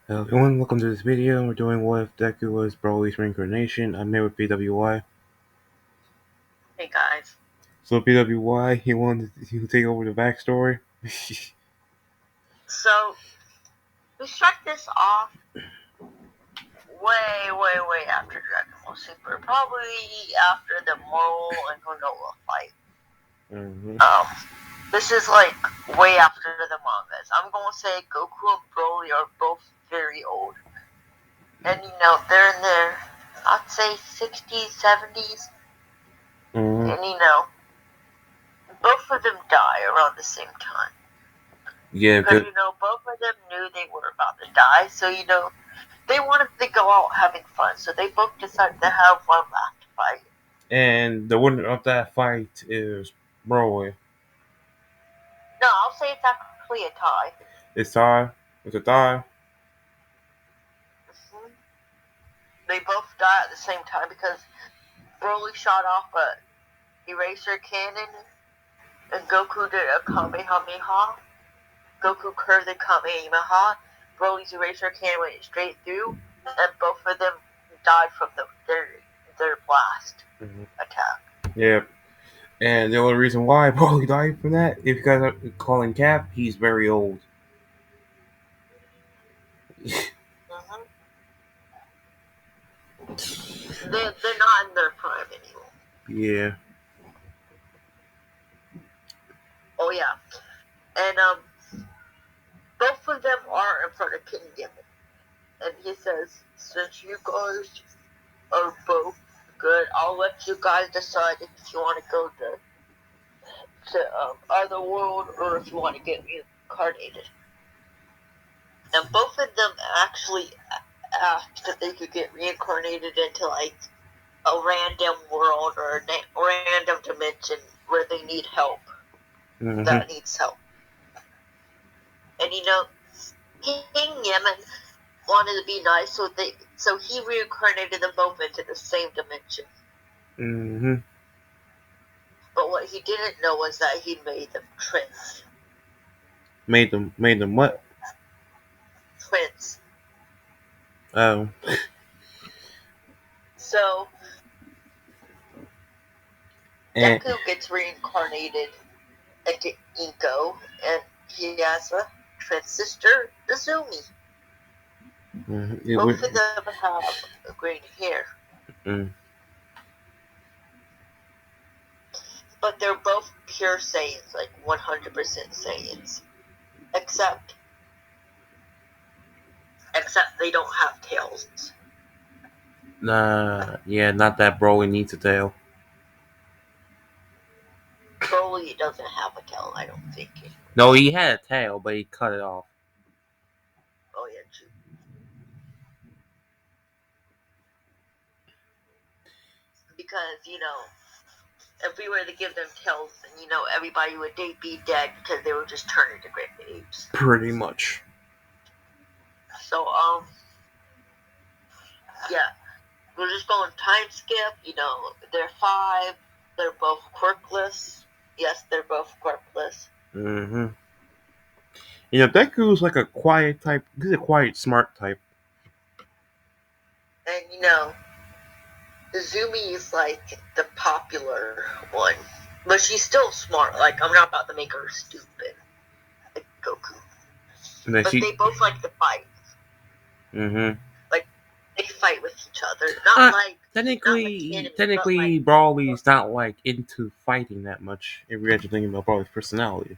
Hello everyone, welcome to this video. We're doing what if Deku was Broly's reincarnation. I'm here with PWY. Hey guys. So PWY, he wanted to take over the backstory. So we start this off way after Dragon Ball Super. Probably after the Mole and Granola fight. mm-hmm. This is like way after the mangas. I'm gonna say Goku and Broly are both very old. And they're in their, I'd say 60s, 70s. Mm-hmm. And both of them die around the same time. Yeah, Because, good. both of them knew they were about to die. So, they wanted to go out having fun, so they both decided to have one last fight. And the winner of that fight is Broly. No, I'll say it's actually a tie. It's tie. It's a tie. Mm-hmm. They both die at the same time because Broly shot off a eraser cannon and Goku did a Kamehameha. Goku curved the Kamehameha. Broly's eraser cannon went straight through, and both of them died from their blast Mm-hmm. attack. Yeah. And the only reason why Broly died from that is because of calling Cap, he's very old. Mm-hmm. They're not in their prime anymore. Yeah. Oh yeah, and both of them are in front of King Gibbon. And he says, since you guys are both good, I'll let you guys decide if you want to go to other world or if you want to get reincarnated. And both of them actually asked if they could get reincarnated into like a random world or a random dimension where they need help. Mm-hmm. That needs help. And King Yemen wanted to be nice, so he reincarnated them both into the same dimension. Mm-hmm. But what he didn't know was that he made them twins. Made them what? Twins. Oh. So And Deku gets reincarnated into Inko, and he has a twin sister, Izumi. Both of them have green hair. Mm. But they're both pure Saiyans, like 100% Saiyans. Except they don't have tails. Nah, yeah, not that Broly needs a tail. Broly doesn't have a tail, I don't think, No, anyways. he had a tail, but he cut it off. Oh yeah, true. Because, if we were to give them tails, then, everybody would be dead because they would just turn into great apes. Pretty much. So, yeah. We're just going time skip. They're 5. They're both quirkless. Yes, they're both quirkless. Mm-hmm. Deku's like a quiet type. He's a quiet, smart type. And, Izumi is like the popular one. But she's still smart. Like, I'm not about to make her stupid. Like Goku. And then But she. they both like to fight. Mm-hmm. Like, they fight with each other. Not like enemies, but like, Technically, Broly's not like into fighting that much. If we actually think about Broly's personality.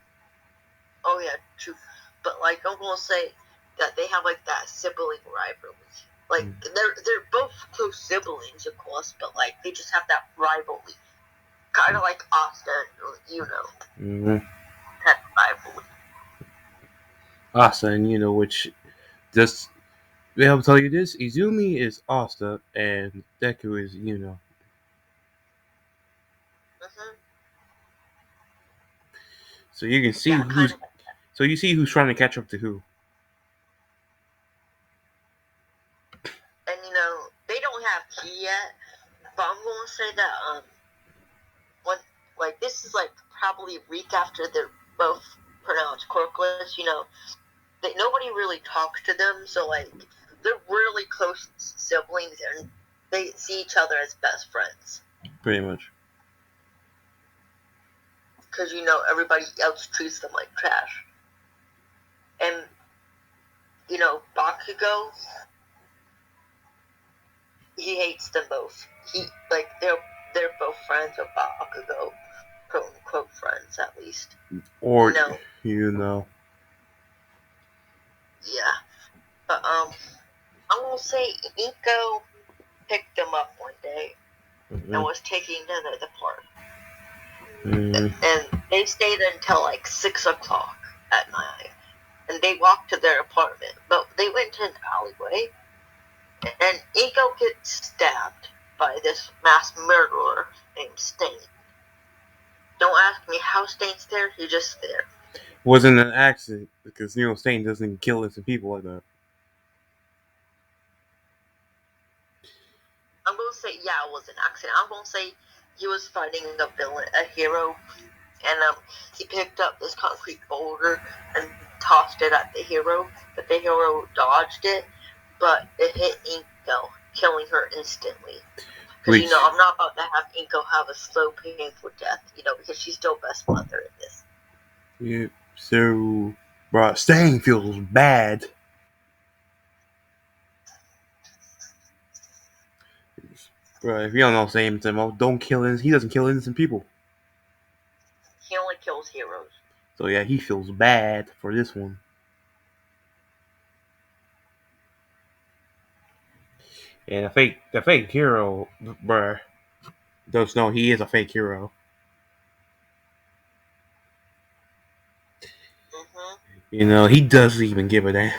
oh yeah, true. But like, I'm gonna say that they have like that sibling rivalry. Like, Mm-hmm. they're both close siblings, of course, but like they just have that rivalry, kind of like Asta and Mm-hmm. that rivalry. Asa and which just I'll tell you this: Izumi is Asta, and Deku is Mm-hmm. So you can see Yeah, kind who's. of. So you see who's trying to catch up to who. And they don't have key yet, but I'm gonna say that when this is like probably a week after they're both pronounced quirkless. nobody really talks to them, so like they're really close siblings and they see each other as best friends Pretty much. because everybody else treats them like trash. And Bakugo, he hates them both. He like they're both friends with Bakugo, quote unquote friends at least. Or, No, you know. yeah, but I'm gonna say Inko picked them up one day and Mm-mm. was taking them to the park, Mm. and they stayed until like 6 o'clock at night, and they walked to their apartment, but they went to an alleyway, and Inko gets stabbed by this mass murderer named Stain. Don't ask me how Stain's there. He's just there. Wasn't an accident because Stain doesn't kill innocent people like that. I'm gonna say yeah, it was an accident. I'm gonna say he was fighting a hero, and he picked up this concrete boulder and tossed it at the hero, but the hero dodged it, but it hit Inko, killing her instantly. Because Which, I'm not about to have Inko have a slow, painful death, because she's still best mother in this. yeah, so, bruh, Stain feels bad. Bruh, if you don't know Stain, don't kill innocent. He doesn't kill innocent people. He only kills heroes. So yeah, he feels bad for this one. And the fake hero, bruh, does know he is a fake hero. Mm-hmm. He doesn't even give a damn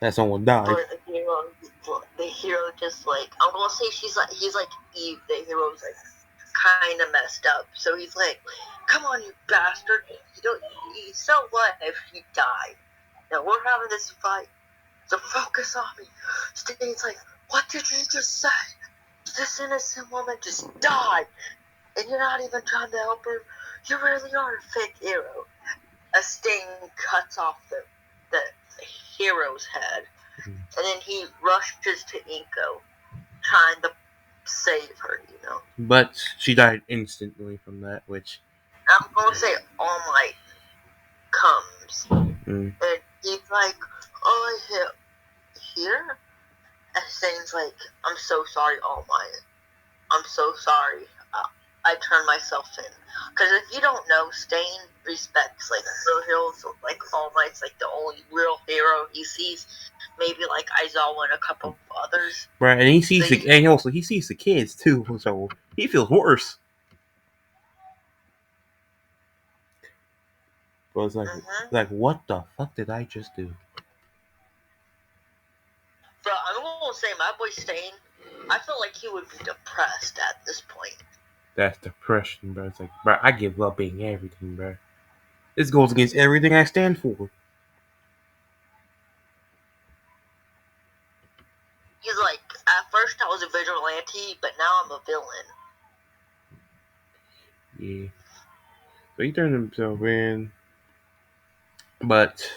that someone died. But the hero just like I'm gonna say he's like Eve. The hero's like kind of messed up, so he's like, "Come on, you bastard! So what if he died? Now we're having this fight, so focus on me." Stain's like, "What did you just say? This innocent woman just died, and you're not even trying to help her. You really are a fake hero." A Sting cuts off the hero's head, and then he rushes to Inko, trying to save her. But she died instantly from that, which. I'm gonna say All Might comes, Mm. and he's like, "Oh, here?" And Stain's like, "I'm so sorry, All Might. I'm so sorry. I turned myself in." Because if you don't know, Stain respects like real heroes, like All Might's like the only real hero he sees. Maybe like Aizawa and a couple of others. Right, and he So sees and also he sees the kids too, so he feels worse. But it's mm-hmm. like what the fuck did I just do? But I'm gonna say my boy Stain, I feel like he would be depressed at this point. That's depression, bro. It's like, bro, I give up being everything, bro. This goes against everything I stand for. He's like, at first I was a vigilante, but now I'm a villain. Yeah. So he turned himself in, but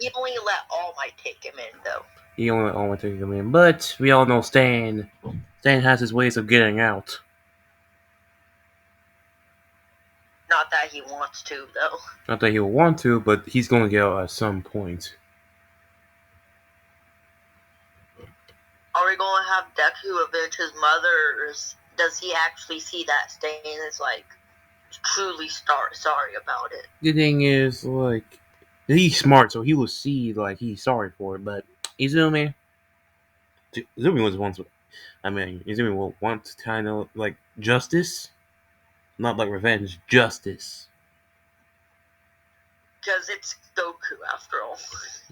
He only let All Might take him in, though. he only took him in. But we all know Stan. Stan has his ways of getting out. Not that he wants to, though. Not that he'll want to, but he's going to get out at some point. Are we going to have Deku avenge his mother, or does he actually see that Stain is like truly sorry about it? The thing is, like, he's smart, so he will see, like, he's sorry for it. But Izumi, Izumi was once. I mean, Izumi will want kind of like justice, not like revenge, justice. Because it's Goku after all.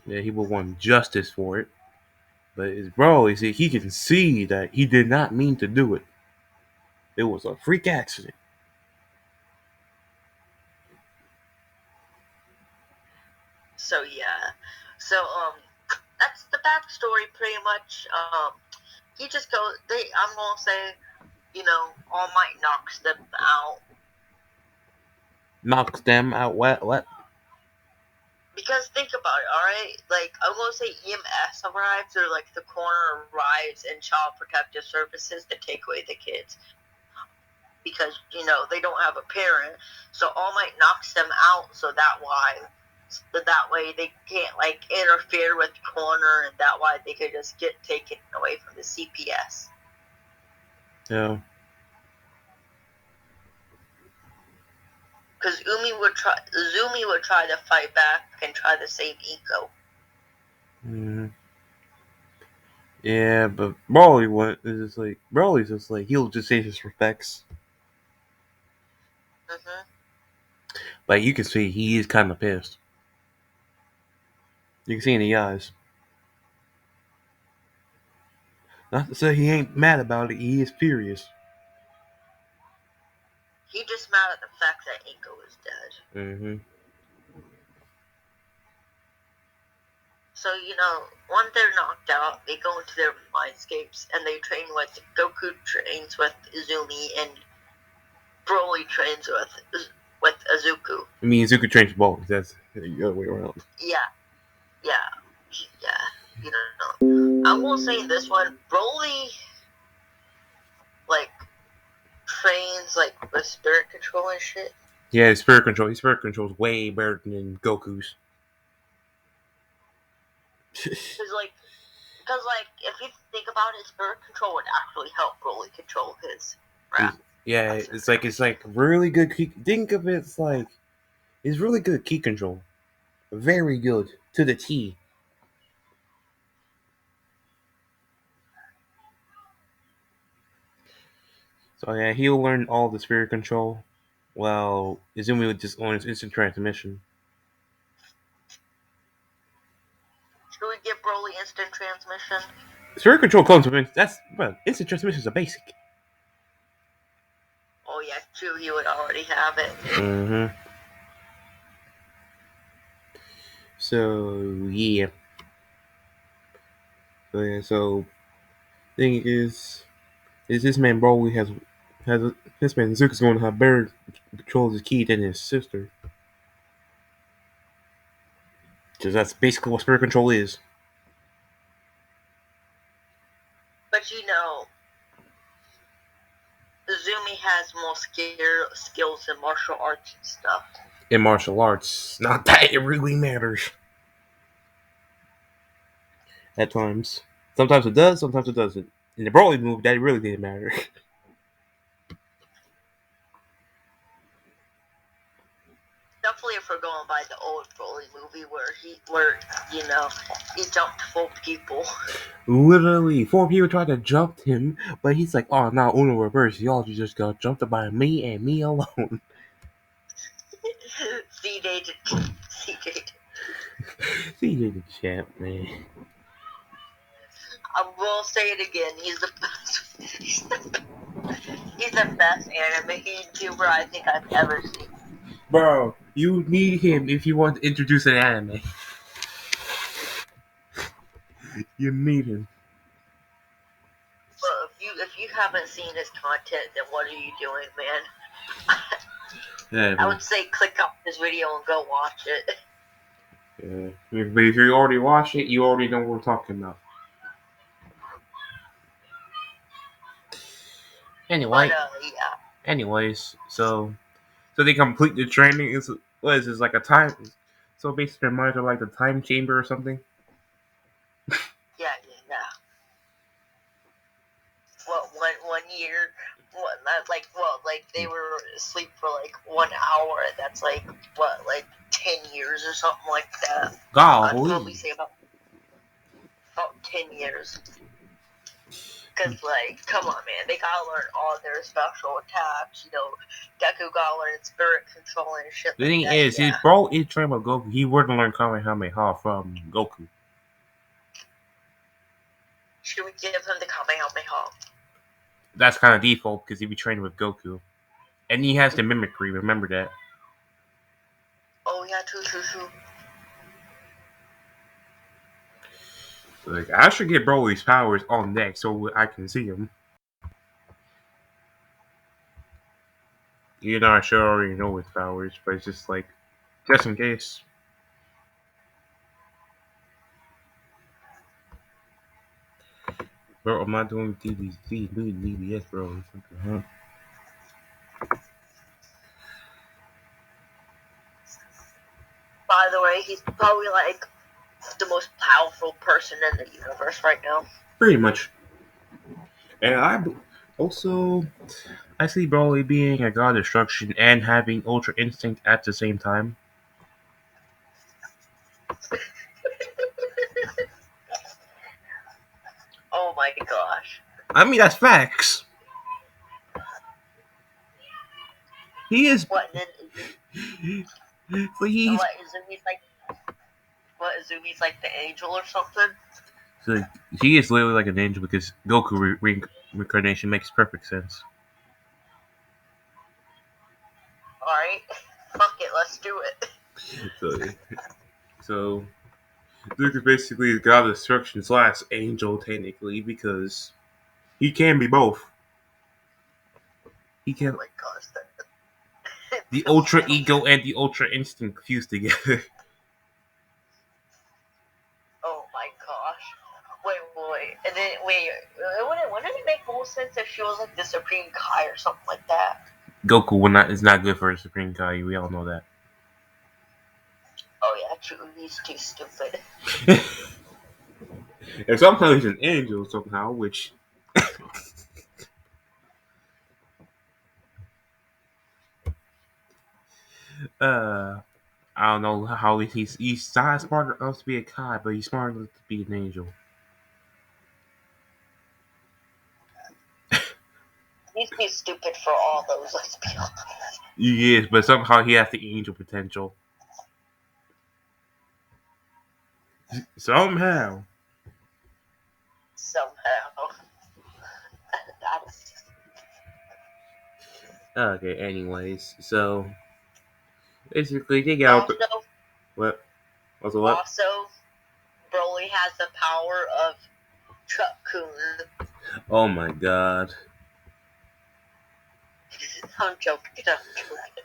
Yeah, he will want justice for it. But his bro, he can see that he did not mean to do it. It was a freak accident. So yeah. So that's the backstory pretty much. He just goes. I'm gonna say, All Might knocks them out. Knocks them out. What? What? Because think about it, alright? Like, I'm gonna say EMS arrives, or like the coroner arrives, and Child Protective Services to take away the kids. Because, they don't have a parent. So All Might knocks them out, so that way they can't, like, interfere with coroner, and that way they could just get taken away from the CPS. Yeah. Because Zumi would try to fight back and try to save Iko. Mm. Yeah, but Broly's just like he'll just say his respects. Mm-hmm. Like you can see he is kind of pissed. You can see in the eyes. Not to say he ain't mad about it. He is furious. He just mad at the fact that Iko is dead. Mm-hmm. So, once they're knocked out, they go into their mindscapes and they train with Goku trains with Izumi, and Broly trains with Azuku. I mean, Zuko trains balls. That's the other way around. Yeah, yeah, yeah. I will say this one, Broly like trains like with spirit control and shit. Yeah, his spirit control. His spirit control is way better than Goku's. Because if you think about it, spirit control would actually help Broly control his He's, yeah, wrath it's like really good. Think of it, it's really good key control. Very good to the T. So yeah, he'll learn all the spirit control. Well, Izumi would just learn his instant transmission. Should we give Broly instant transmission? Spirit control comes with instant transmission is a basic. Oh yeah, true. He would already have it. Mm-hmm. So yeah. So thing is this man Broly has this man Zuko's going to have better control of his key than his sister. Because that's basically what spirit control is. But Zumi has more skills in martial arts and stuff. In martial arts, not that it really matters. At times, sometimes it does, sometimes it doesn't. In the Broly move, that really didn't matter. Definitely, if we're going by the old Broly movie where he jumped 4 people. Literally, 4 people tried to jump him, but he's like, "Oh, now Uno reverse. Y'all just got jumped by me and me alone." CJ. CJ the champ, man. I will say it again. He's the best. He's the best anime YouTuber I think I've ever seen. Bro, you need him if you want to introduce an anime. You need him. Well, if you haven't seen his content, then what are you doing, man? Yeah, I man. would say click off this video and go watch it. Yeah. But if you already watched it, you already know what we're talking about. But Anyway, yeah, anyways, so they complete the training. Is what is this like a time? So basically, their minds are like the time chamber or something. yeah. What, one year? What, not like they were asleep for like 1 hour. That's like 10 years or something like that. I'd probably Golly. say about 10 years. Cause come on, man, they gotta learn all their special attacks. Deku gotta learn spirit control and shit The like thing that. is, his Yeah. bro is trained by Goku. He wouldn't learn Kamehameha from Goku. Should we give him the Kamehameha? That's kind of default because he'd be trained with Goku, and he has the mimicry. Remember that. Oh yeah, true. Like I should get Broly's powers on deck so I can see him. I should already know his powers, but it's just like just in case. Bro, I'm not doing DBS, bro. Huh? By the way, he's probably like the most powerful person in the universe right now. Pretty much. And also I see Broly being a god of destruction and having Ultra Instinct at the same time. Oh my gosh. I mean, that's facts. He is. What, and then So he's. what, Izumi's like, what, Izumi's like the angel or something? So he is literally like an angel because Goku reincarnation makes perfect sense. Alright, fuck it, let's do it. So, so Luke is basically the god of destruction's last angel, technically, because he can be both. He Oh can my gosh, the that ultra sounds. ego and the ultra instinct fused together. Oh my gosh. Wait. And then, wait, wouldn't it make more sense if she was like the Supreme Kai or something like that? Goku is not good for a Supreme Kai. We all know that. Oh yeah, true, he's too stupid. And somehow he's an angel somehow, which uh I don't know how he's not smart enough to be a Kai, but he's smart enough to be an angel. He's too stupid for all those, let's be honest. He is, but somehow he has the angel potential. Somehow. Somehow. Okay, anyways, so basically they got Also, what? Also what? also, Broly has the power of Truck-kun. Oh my god. I'm joking, I'm joking.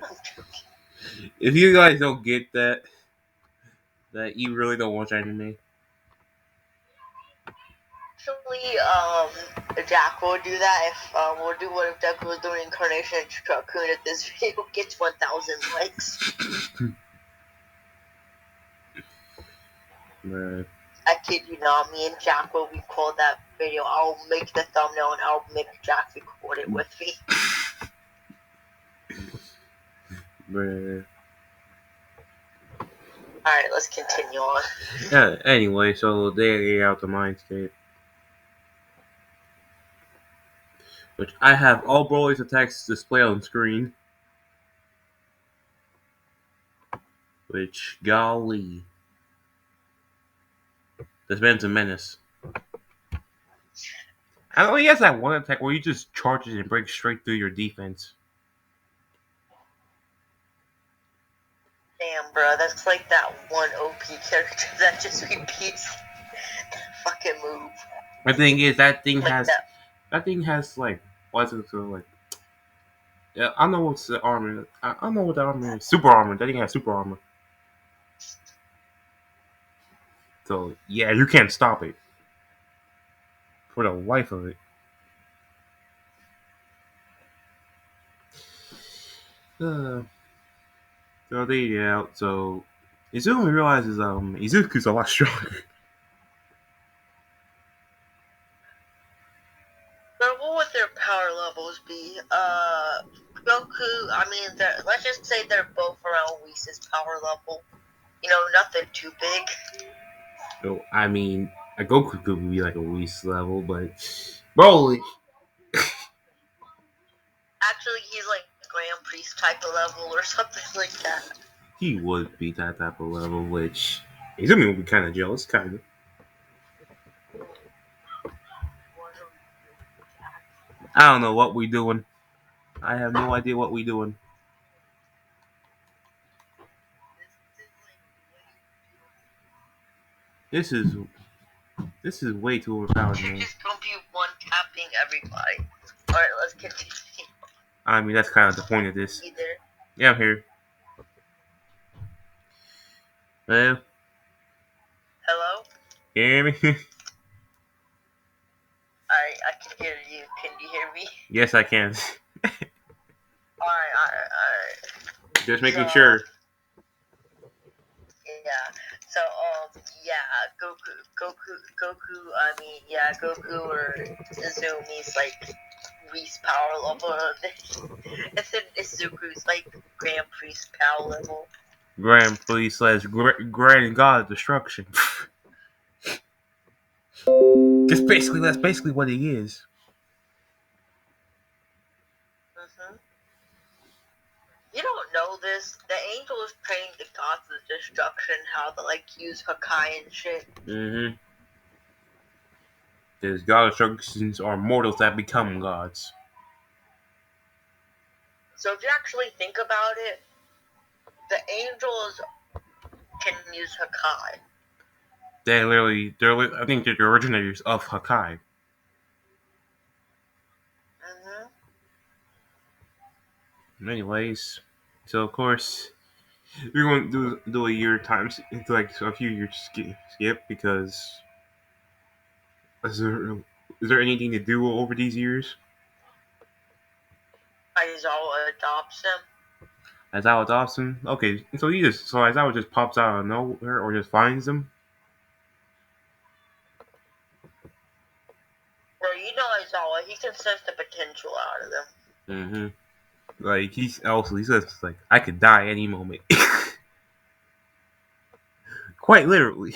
I'm joking. If you guys don't get that you really don't watch anime. Actually, Jack will do that if, we'll do what if Deku was doing Incarnation and Truck-kun if this video gets 1,000 likes. Right. I kid you not, me and Jack will record that video. I'll make the thumbnail and I'll make Jack record it with me. Right. Alright, let's continue on. Yeah, anyway, so they get out the mindscape. Which I have all Broly's attacks displayed on screen. Which, golly. This man's a menace. I know he has that one attack where he just charges and breaks straight through your defense. Damn, bro, that's like that one OP character that just repeats fucking move. The thing is, Like that. that thing has like, what's it called? Like, yeah, I don't know what's the armor. I don't know what the armor is. Super armor. That thing has super armor. So yeah, you can't stop it for the life of it. Uh, so they get out. So Izumi realizes Izuku's a lot stronger. But what would their power levels be? Goku, I mean, let's just say they're both around Whis' power level. You know, nothing too big. So I mean, a Goku could be like a Whis level, but Broly, Actually, he's like Grand Priest type of level or something like that. he would be that type of level, which Izumi would be kind of jealous, kind of. I don't know what we doing. I have no idea what we doing. This is this is way too overpowered, You're man. just gonna be one tapping everybody. Alright, let's continue. I mean, that's kind of the point of this. Either. Yeah, I'm here. Well, Hello? you hear me? Yes, I can. Alright. Just So, making sure. yeah. So, yeah, Goku or Izumi's, like, least power level. And then Izuku's, like, Grand Priest power level. Grand Police slash Grand God Destruction. That's basically what he is. Hmm. You don't know this. The angels trained the gods of destruction how to, like, use Hakai and shit. Mm-hmm. Because God Destructions are mortals that become gods. So if you actually think about it, the angels can use Hakai. I think they're the originators of Hakai. Hmm. Anyways, so of course we're going to do a year times like a few years skip because is there is there anything to do over these years? Aizawa adopts him. Aizawa Dawson. Okay, so Aizawa just pops out of nowhere or just finds them. Well, you know Aizawa, he can sense the potential out of them. Mm-hmm. Like he says like I could die any moment. Quite literally.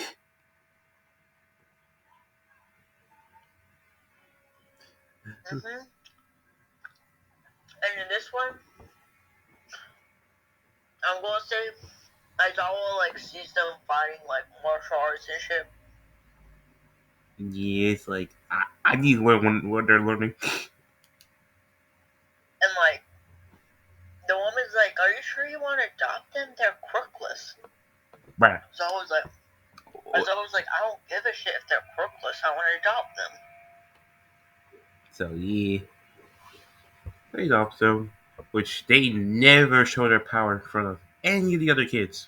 Hmm. And in this one, I'm gonna say Aizawa, like, sees them fighting, like, martial arts and shit. Yeah, it's like I need to learn what they're learning. And, like, the woman's like, "Are you sure you want to adopt them? They're crookless." Bruh. So I was like, "I don't give a shit if they're crookless. I want to adopt them." So yeah. They adopt them. Which they never show their power in front of any of the other kids.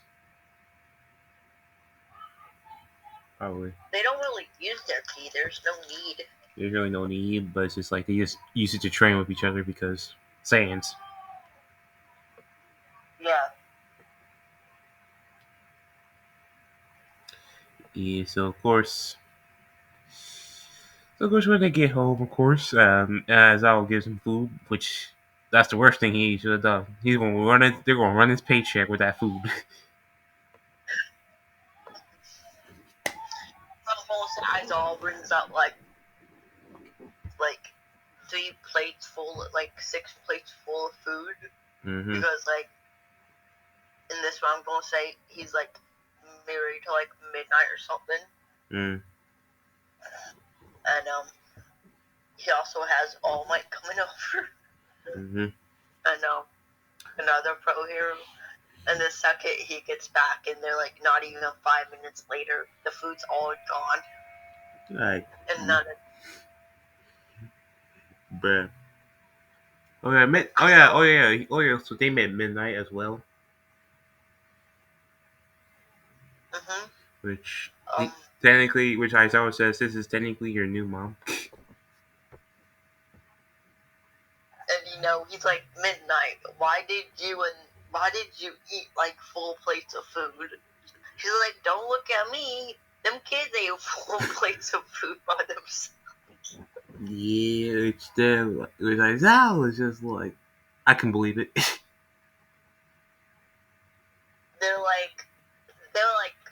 Probably. They don't really use their key. There's no need. There's really no need, but it's just like they just use it to train with each other because Saiyans. Yeah. Yeah, so of course when they get home, of course, Zao gives him food, which that's the worst thing he should have done. They're gonna run his paycheck with that food. Almost Aizawa brings up, like 3 plates full, like 6 plates full of food, Mm-hmm. because, like, in this one I'm gonna say he's, like, married to, like, Midnight or something, Mm-hmm. and he also has All Might coming over, Mm-hmm. and another pro hero. And the second he gets back, and they're like, not even 5 minutes later, the food's all gone, Like, and none of bruh. Oh yeah, so. So they met Midnight as well, Hmm. which Um, which Aizawa says this is technically your new mom. and he's like, Midnight. Why did you eat, like, full plates of food? She's like, don't look at me. Them kids ate full plates of food by themselves. Yeah, it's them. Which Aizawa is just like, I can believe it. They're like,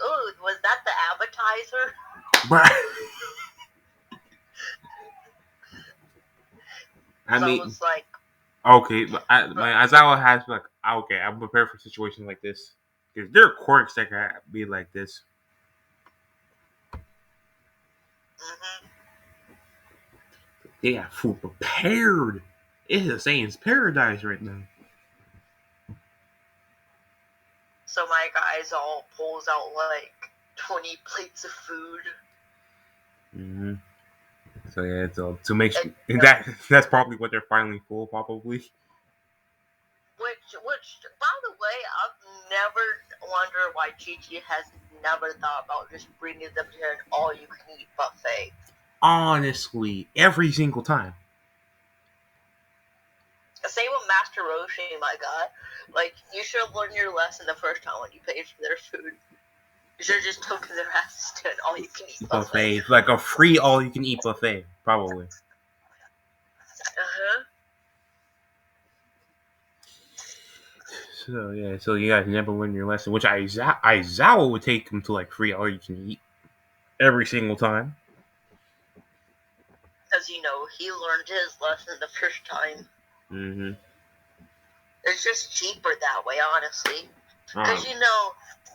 oh, was that the appetizer? But I So I mean, was like, okay, but but, my Aizawa has like, okay, I'm prepared for situations like this because there are quirks that can be like this. hmm. They got food prepared. It's a Saiyan's paradise right now. So my guys all pulls out, like, 20 plates of food. Mm-hmm. So yeah, so to make And that's probably what they're finally full, probably. which, by the way, I've never wondered why Chi has never thought about just bringing them to an all-you-can-eat buffet. Honestly, every single time. Same with Master Roshi, my god. Like, you should have learned your lesson the first time when you paid for their food. You should have just taken their asses to an all-you-can-eat buffet. Buffet, like a free all-you-can-eat buffet, probably. Uh-huh. So yeah, so you guys never learn your lesson, which Aizawa would take him to like free all-you-can-eat every single time. Because, he learned his lesson the first time. Mm-hmm. It's just cheaper that way, honestly. Because, Um,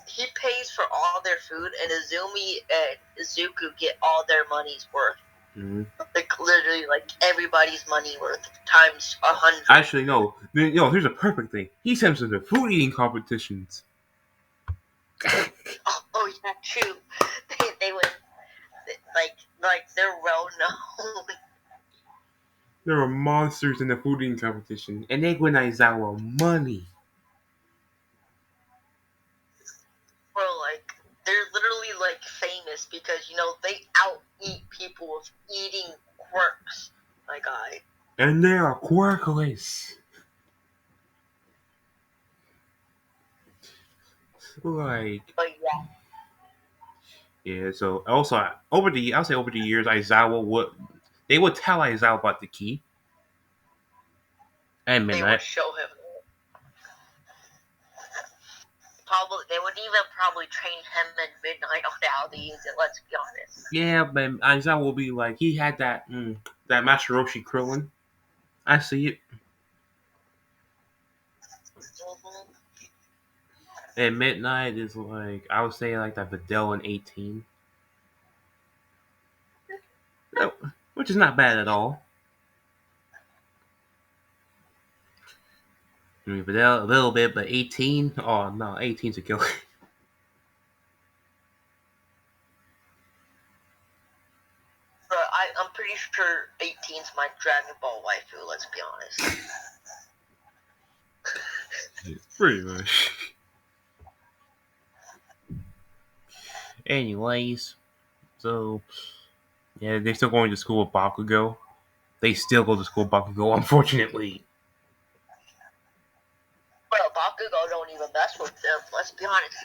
he pays for all their food, and Izumi and Izuku get all their money's worth. mm-hmm. Like, literally, like, everybody's money worth times 100. Actually, no. Here's a perfect thing. He sends them to food eating competitions. Oh, yeah, true. They win. Like, they're well known. There are monsters in the food eating competition, and they win Aizawa money. Bro, like, they're literally, like, famous because, they out-eat people with eating quirks. My guy. And they are quirkless. Like, But yeah, yeah, so also I'll say over the years, they would tell Aizawa about the key and they would midnight. show him. Probably, they would even probably train him in Midnight on how to use it, let's be honest. Yeah, but Aizawa will be like, he had that Master Roshi Krillin. I see it. Mm-hmm. And midnight is like, I would say like that Videl in 18. No, which is not bad at all. I mean, Videl a little bit, but 18? Oh no, 18's a killer. But I'm pretty sure 18's my Dragon Ball waifu, let's be honest. Pretty much. Anyways, so yeah, they're still going to school with Bakugo. They still go to school with Bakugo, unfortunately. Well, Bakugo don't even mess with them, let's be honest.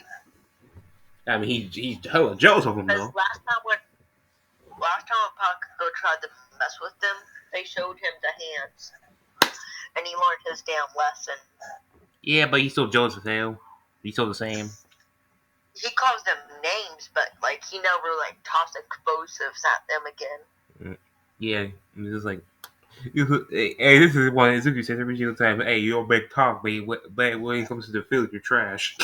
I mean, he's hella jealous of him Because though. last time Bakugo tried to mess with them, they showed him the hands. And he learned his damn lesson. Yeah, but he's still jealous of him. He's still the same. He calls them names, but, like, he never, like, tossed explosives at them again. Yeah, it's just like, hey, this is what Izuku says every single time. Hey, you're a big talk, but when it comes to the field, you're trash.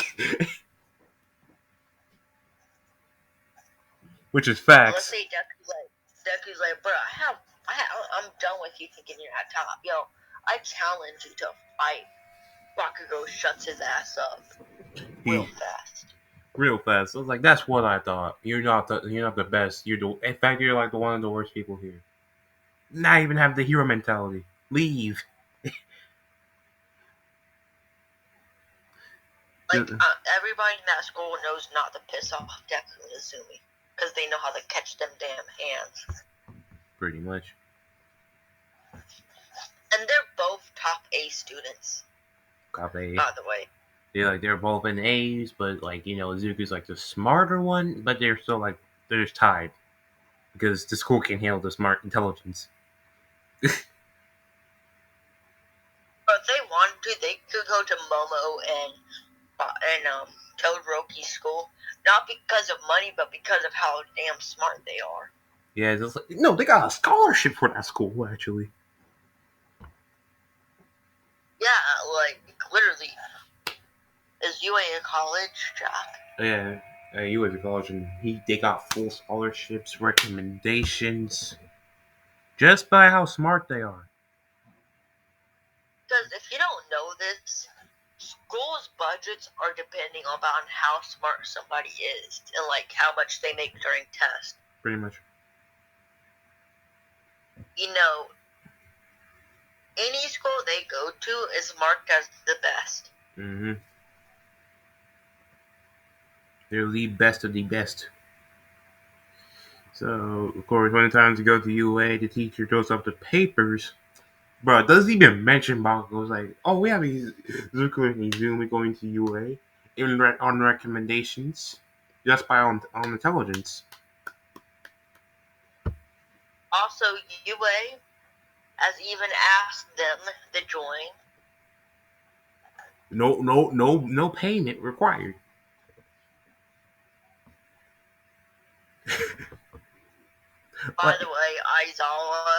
Which is Let's facts. say Deku's like, bro, I'm done with you thinking you're at top. Yo, I challenge you to fight. Bakugo shuts his ass up real He fast. real fast. I was like, that's what I thought. You're not the best. In fact, you're like one of the worst people here. Not even have the hero mentality. Leave. Like, everybody in that school knows not to piss off Deku and Izumi. Because they know how to catch them damn hands. Pretty much. And they're both top A students, Copy. by the way. They're both in A's, but Zuku's like the smarter one, but they're still like they're just tied because the school can't handle the smart intelligence. But if they wanted to, they could go to Momo and Todoroki's school. Not because of money, but because of how damn smart they are. Yeah, it's like, no, they got a scholarship for that school actually. Yeah, like, literally. Is UA in college, Jack? Yeah, he was in college and they got full scholarships, recommendations, just by how smart they are. Because if you don't know this, schools' budgets are depending on how smart somebody is and, like, how much they make during tests. Pretty much. Any school they go to is marked as the best. Mm-hmm. They're the best of the best. So, of course, when it's time to go to UA, the teacher throws up the papers, Bro, it doesn't even mention Bakugo. It was like, oh, we have Zuko and Izumi going to UA on recommendations, just by on intelligence. Also, UA has even asked them to join. No payment required. By Like, the way, Aizawa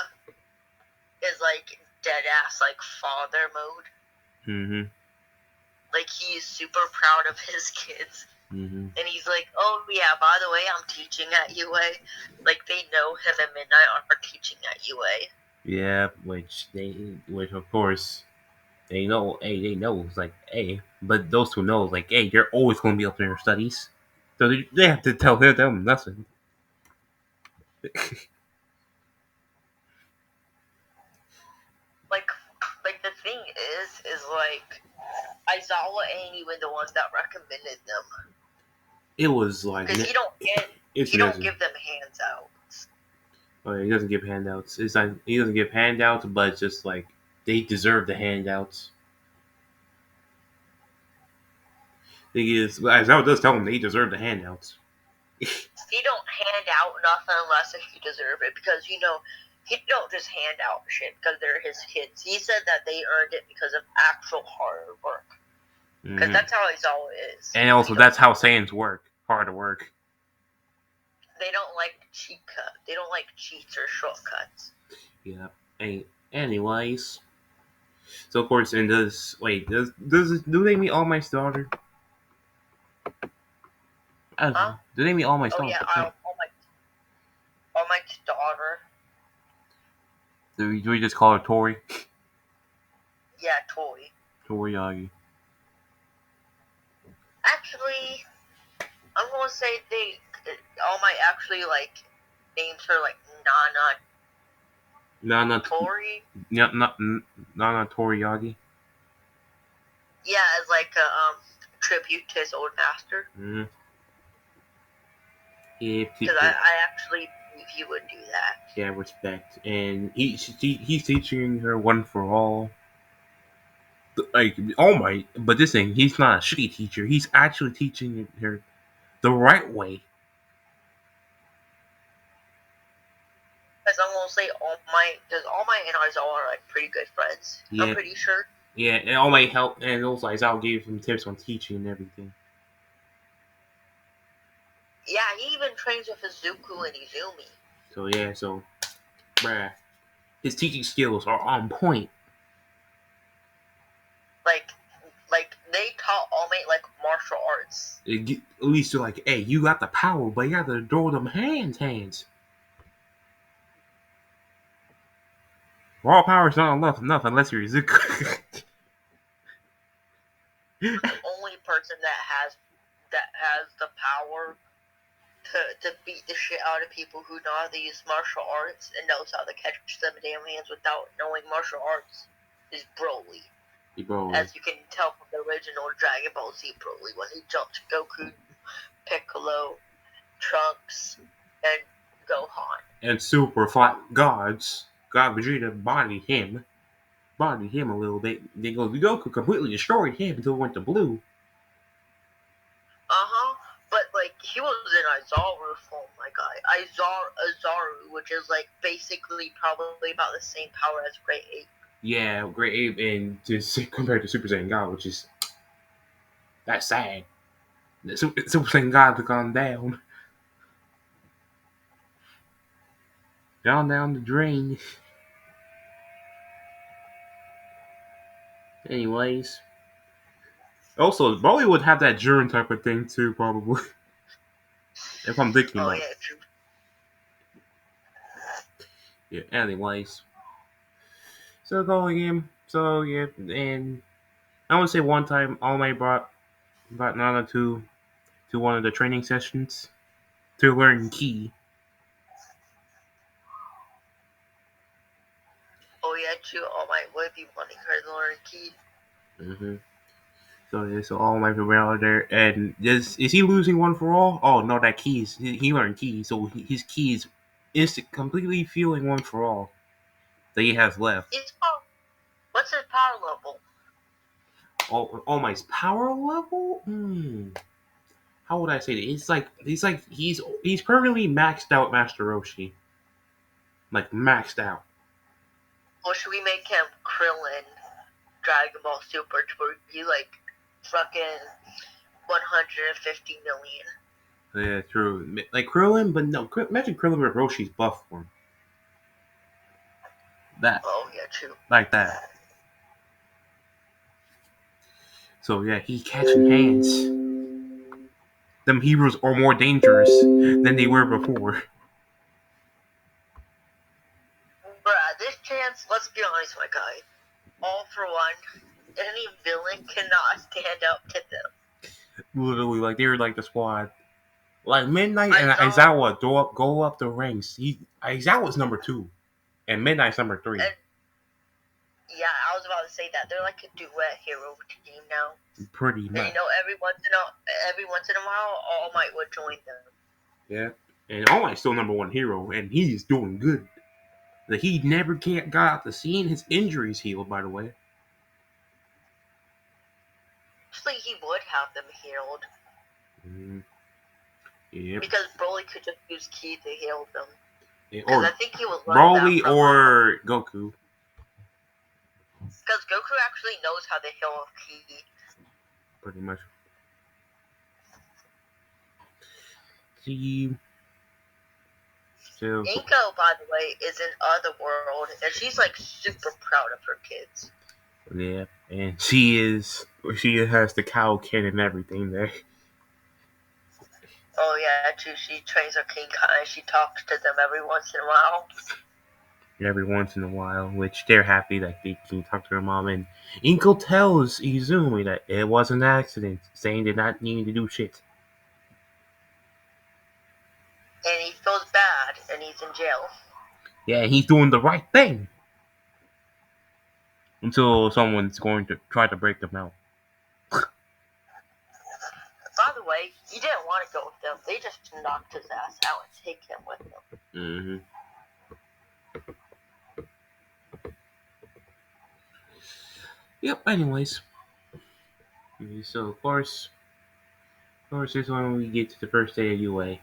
is like dead ass like father mode. mm-hmm. Like he's super proud of his kids. Mm-hmm. And he's like, oh yeah, by the way, I'm teaching at UA. Like they know him and Midnight are teaching at UA. Yeah, which of course they know. Hey, they know it's like, hey, but those who know, like, hey, you're always going to be up in your studies, so they have to tell them nothing. Like, the thing is like Aizawa ain't even the ones that recommended them It was like because it's he don't necessary. give them hands out. He doesn't give handouts. It's like he doesn't give handouts, but it's just like they deserve the handouts. Thing is, as I does tell them, they deserve the handouts. He don't hand out nothing unless if you deserve it because he don't just hand out shit because they're his kids. He said that they earned it because of actual hard work. Because Mm-hmm. that's how Aizawa is. And also, that's how Saiyans work. Hard work. They don't like cheat cut. They don't like cheats or shortcuts. Yeah. Anyways, so of course, and do they meet All Might's daughter? Huh? Do they meet All Might's Oh daughter? yeah, All Might's daughter. Do we just call her Tori? Yeah, Toy. Toriagi. Actually, I'm gonna say All Might actually like names her like Nana Tori. Nana Toriagi. Yeah, as like a tribute to his old master. Mm-hmm. Yeah, Because I actually believe he would do that. yeah, respect, and he's teaching her one for all. Like, oh my! But this thing, he's not a shitty teacher. He's actually teaching her the right way. Because I'm gonna say All Might and Aizawa are like pretty good friends. I'm Yeah, pretty sure. yeah, and all my help, and also Isao gave him tips on teaching and everything. Yeah, he even trains with Izuku and Izumi. So yeah, bruh, his teaching skills are on point. Like they taught All Might like martial arts. At least they're like, hey, you got the power, but you got to throw them hands. Raw power is not enough unless you're Izuku. The only person that has the power to beat the shit out of people who know how to use martial arts and knows how to catch them damn hands without knowing martial arts is Broly. Bro, As you can tell from the original Dragon Ball Z Broly when he jumped Goku, Piccolo, Trunks, and Gohan. and super flat gods. God Vegeta bodied him a little bit. Then Goku completely destroyed him until it went to blue. But like he was in Aizaru form, my guy. Aizaru, which is like basically probably about the same power as Great Ape. Yeah, Great Ape, and just compared to Super Saiyan God, which is that's sad. The Super Saiyan God has gone down the drain. Anyways, also Broly would have that Jiren type of thing too, probably. If I'm thinking Oh about it. yeah, true. Yeah. Anyways, so going in. So yeah, and I would say one time All Might brought Nana to one of the training sessions to learn Ki. Oh yeah, true. All Might would be wanting her to learn Ki. Mm-hmm. So yeah, so All Might went out there, and is he losing one for all? Oh no, that Ki's he learned Ki, so his Ki is completely feeling one for all that he has left. It's probably What's his power level? All Might's power level? How would I say it? He's permanently maxed out Master Roshi. Like maxed out. Or should we make him Krillin Dragon Ball Super to be like fucking 150 million? Yeah, true. Like Krillin, but no. Imagine Krillin with Roshi's buff form. That. Oh yeah, true. Like that. So yeah, he's catching hands. Them heroes are more dangerous than they were before. Bruh, this chance, let's be honest, my guy. All for one, any villain cannot stand up to them. Literally, like they were like the squad. Like Midnight and Aizawa, Aizawa go up the ranks. Aizawa's number 2, and Midnight's number 3. and yeah, I was about to say that they're like a duet hero team now. Pretty And much. you know, every once in a while, All Might would join them. Yeah, and All Might's still number 1 hero, and he's doing good. Like he never got out the scene. His injuries healed, by the way. Actually, he would have them healed. Yep. Because Broly could just use Ki to heal them. Yeah, Because I think he would learn Broly that from or Goku. Because Goku actually knows how to heal Ki. Pretty much. See. So, Inko, by the way, is in Otherworld, and she's like super proud of her kids. yeah, and she has the cow kid and everything there. Oh yeah, too. She trains her King Kai, and she talks to them every once in a while. Every once in a while, which they're happy that they can talk to their mom. And Inko tells Izumi that it was an accident, saying they're not needing to do shit. And he feels bad, and he's in jail. Yeah, he's doing the right thing. Until someone's going to try to break them out. By the way, he didn't want to go with them. They just knocked his ass out and take him with them. Yep, anyways. So, of course, this is when we get to the first day of UA.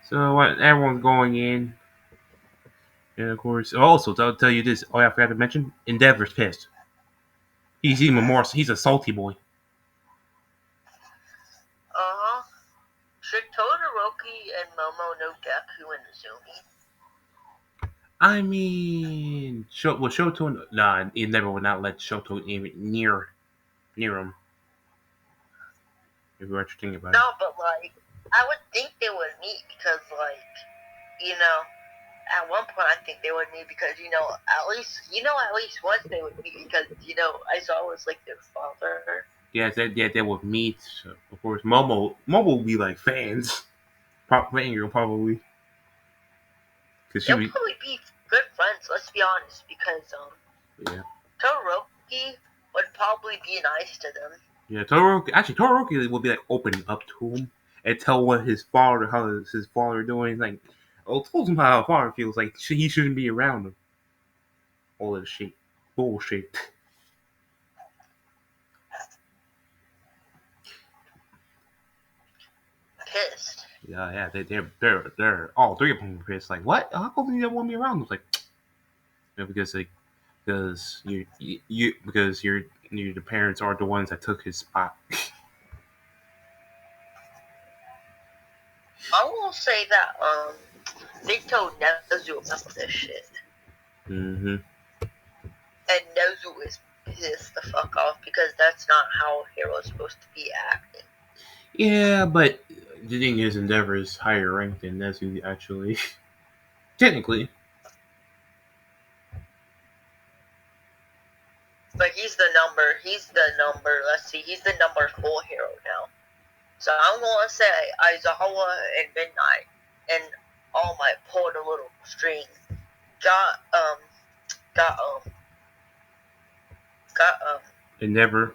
So, everyone's going in. And, of course, also, I'll tell you this. Oh, I forgot to mention. Endeavor's pissed. He's even more. He's a salty boy. Uh-huh. Should Todoroki and Momo know Deku and Izumi? I mean, Shoto. Nah, he never would not let Shoto even near him. If you're actually thinking about it. No, but like, I would think they would meet because, like, you know, at one point I think they would meet because, at least once they would meet because, Aizawa was like their father. Yeah, they would meet. So, of course, Momo would be like fans. Probably. Because They'll probably be good friends, let's be honest, because yeah. Todoroki would probably be nice to them. Yeah, Todoroki would be like opening up to him and tell how his father doing. Like, told him how his father feels. Like he shouldn't be around him. All this shit, bullshit. Pissed. Yeah, they're all 3 of them pissed. Like, what? How come you don't want me around? It's like, because the parents are the ones that took his spot. I will say that they told Nezu about this shit. Mm-hmm. And Nezu is pissed the fuck off because that's not how a hero is supposed to be acting. Yeah, but the thing is, Endeavor is higher ranked than Nezu, actually. Technically. But he's the number, let's see, he's the number 4 hero now. So I'm gonna say Aizawa and Midnight and All Might pulled a little string. Got Endeavor.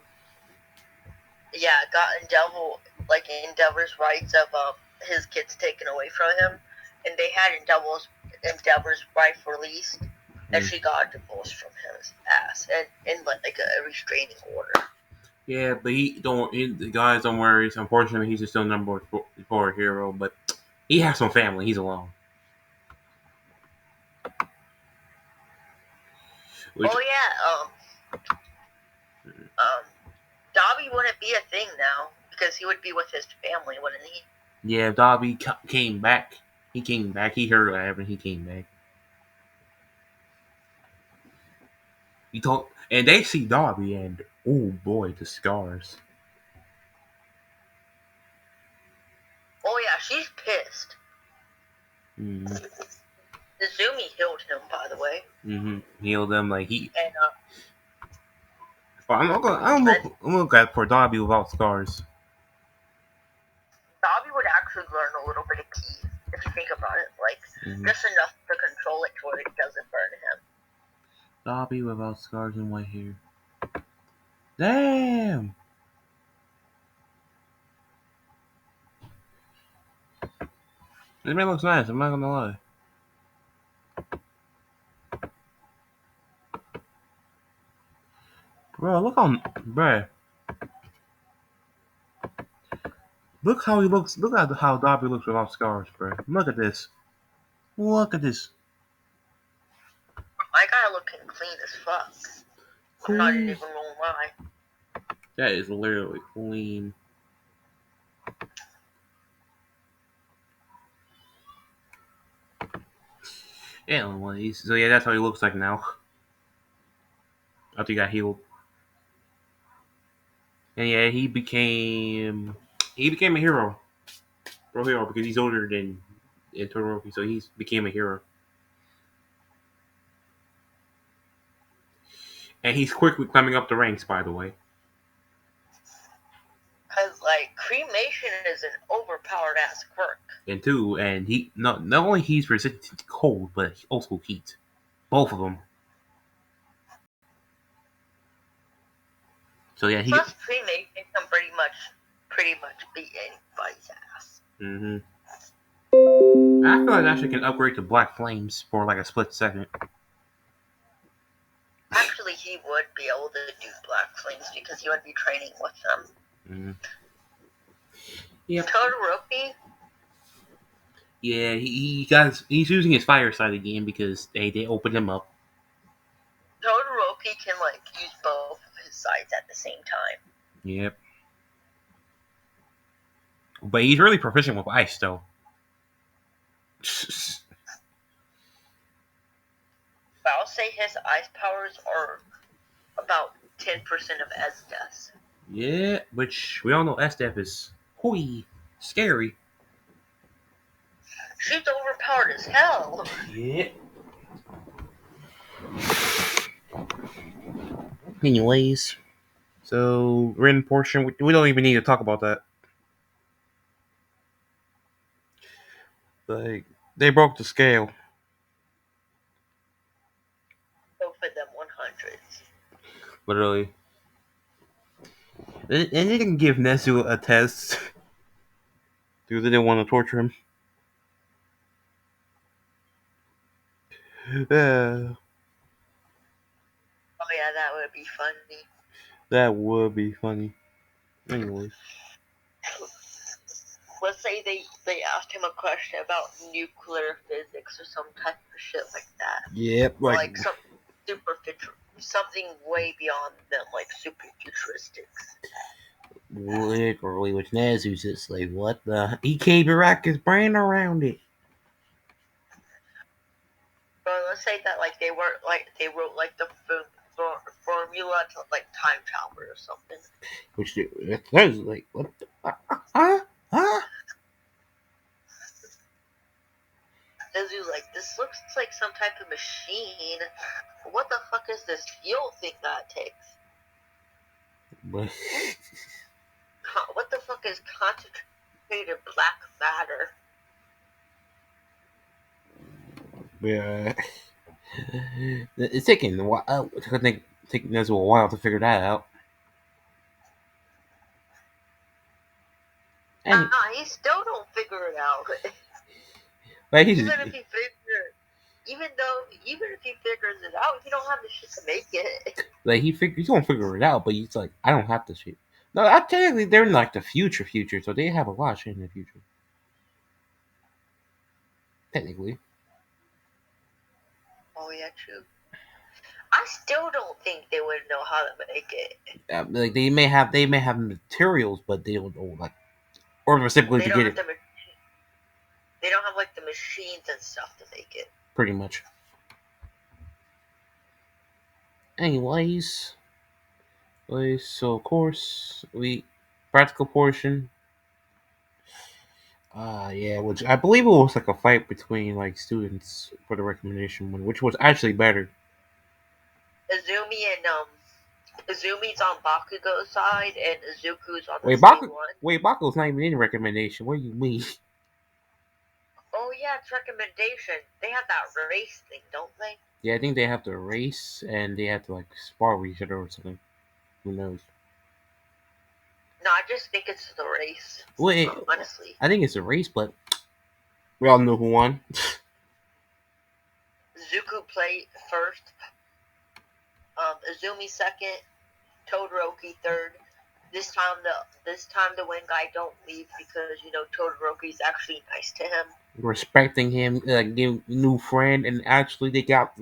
Yeah, got Endeavor's rights of his kids taken away from him, and they had Endeavor's wife released. and Mm. she got a divorce from his ass and in like a restraining order. Yeah, but the guys don't worry. Unfortunately, he's just still number 4 hero, but he has some family. He's alone. Which, Oh yeah, Dobby wouldn't be a thing now because he would be with his family, wouldn't he? yeah, Dobby came back. He came back. He heard what happened. He came back. He told, and they see Dobby, and oh boy, the scars. Oh yeah, she's pissed. Mm-hmm. Izumi healed him, by the way, Heal them like he. and Well, I'm gonna look at for Dobby without scars. Dobby would actually learn a little bit of ki if you think about it, like Mm-hmm. just enough to control it to where it doesn't burn him. Dobby without scars and white hair. Damn. This man looks nice. I'm not gonna lie. Bro, bruh. Look how he looks. Look at how Dobby looks without scars, bro. Look at this. Look at this. My guy looking clean as fuck. I'm not even Clean. gonna lie. That is literally clean. Anyways, so yeah, that's how he looks like now. After he got healed. And yeah, he became a hero. Pro hero because he's older than Todoroki, so he became a hero. And he's quickly climbing up the ranks, by the way. Cause like cremation is an overpowered ass quirk. And he not only he's resistant to cold, but also heat. Both of them. So yeah, he. Plus cremation can pretty much beat anybody's ass. Mm-hmm. I feel like I actually can upgrade to Black Flames for like a split second. Actually, he would be able to do black flames because he would be training with them. Mm-hmm. Yep. Todoroki, Yeah, he's using his fire side again because they opened him up. Todoroki can like use both of his sides at the same time. Yep. But he's really proficient with ice, though. But I'll say his ice powers are about 10% of Estes. Yeah, which we all know SDF is hoi scary. She's overpowered as hell. Yeah. Anyways, so written portion, we don't even need to talk about that. Like they broke the scale, Both of them 100s. literally. And they didn't give Nezu a test because they didn't want to torture him. Uh, Oh yeah, that would be funny. that would be funny. Anyways. Let's say they asked him a question about nuclear physics or some type of shit like that. Yep, Or like something way beyond them, like super futuristics. literally, which Nezu's just like, what the? He can't even rack his brain around it. But let's say that like they wrote like the formula to like time travel or something. Which that's like, what the? Huh? Nezu's like, this looks like some type of machine. What the fuck is this fuel thing that it takes? But, What the fuck is concentrated black matter? yeah, it's taking a while. I think taking Nezu a while to figure that out. And He still don't figure it out. like he's Even if he figured Even if he figures it out, he don't have the shit to make it. Like he's gonna figure it out, but he's like, I don't have to shit. No, technically they're in like the future, so they have a lot of shit in the future. Technically, Oh yeah, true. I still don't think they would know how to make it. like they may have materials, but they don't know like or specifically They to don't get have it. they don't have like the machines and stuff to make it. Pretty much. Anyways, so of course we practical portion. Yeah, which I believe it was like a fight between like students for the recommendation one, which was actually better. Azumi and Azumi's on Bakugo's side and Izuku's on the Wait, same one. Bakugo's not even in recommendation. What do you mean? Oh yeah, it's recommendation. They have that race thing, don't they? Yeah, I think they have to race and they have to like spar with each other or something. Who knows? No, I just think it's the race. Wait, Honestly, I think it's a race, but we all know who won. Zuku played first, Azumi second, Todoroki third. This time the wing guy don't leave because Todoroki's actually nice to him. Respecting him, give new friend, and actually they got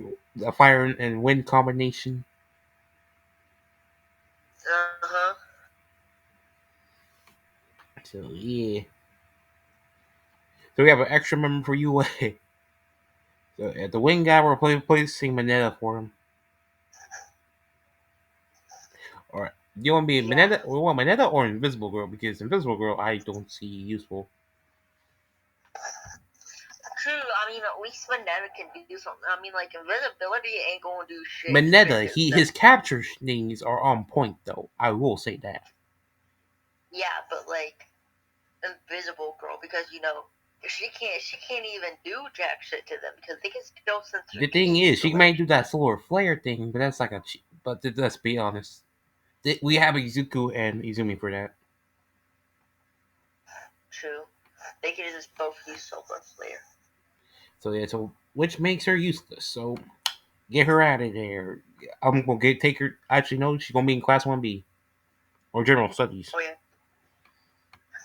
a fire and wind combination. Uh huh. So yeah, so we have an extra member for UA. So the wing guy we're replacing Mineta for him. All right, do you want to be Yeah. Mineta? We want Mineta or Invisible Girl because Invisible Girl I don't see useful. True. I mean, at least Mineta can do something. I mean, like invisibility ain't gonna do shit Mineta, because his capture things are on point though. I will say that. yeah, but like invisible girl because she can't even do jack shit to them because they can still sense their The thing ki. is, So she like, might do that solar flare thing, but that's like a. But let's be honest, we have Izuku and Izumi for that. true, they can just both use solar flare. So yeah, so which makes her useless. So get her out of there. I'm gonna take her. Actually, no, she's gonna be in class 1B or general studies. Oh yeah,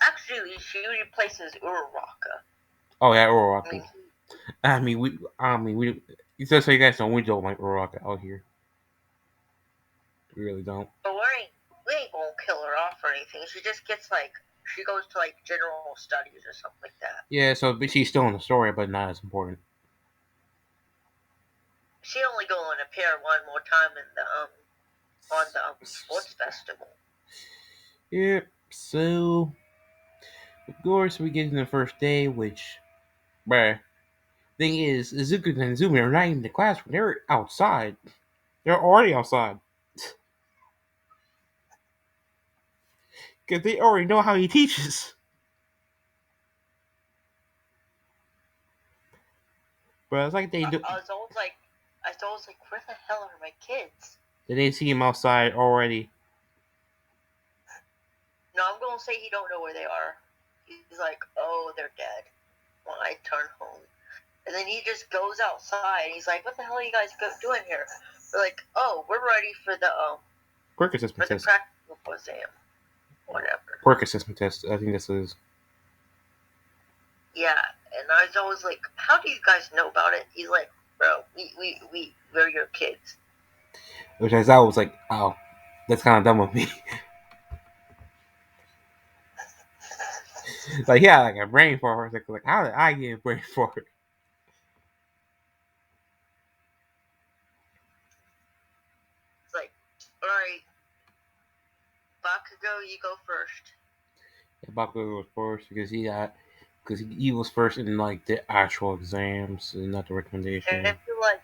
actually, she replaces Uraraka. Oh yeah, I mean, Uraraka. We. Just so you guys know, we don't like Uraraka out here. We really don't. but we ain't gonna kill her off or anything. She just gets like she goes to like general studies or something like that. Yeah, so but she's still in the story, but not as important. She only gonna appear one more time in the on the sports festival. Yep. So of course we get in the first day, which, bruh. Thing is, Izuku and Izumi are not even in the classroom. They're outside. They're already outside. Because they already know how he teaches. But it's like they do. I was always like, where the hell are my kids? They see him outside already. No, I'm gonna say he don't know where they are. He's like, oh, they're dead when I turn home. And then he just goes outside. And he's like, what the hell are you guys doing here? We're like, oh, we're ready Quirk assessment for the test. practical exam, whatever. Quirk assessment test. I think this is. Yeah, and I was always like, how do you guys know about it? He's like, bro, we're your kids. Which I thought was like, oh, that's kind of dumb of me. Like, yeah, like a brain fart. Like, how did I get a brain fart? It's like, all right, Bakugo, you go first. Yeah, Bakugo was first because he was first in like the actual exams and not the And I recommendation. feel like,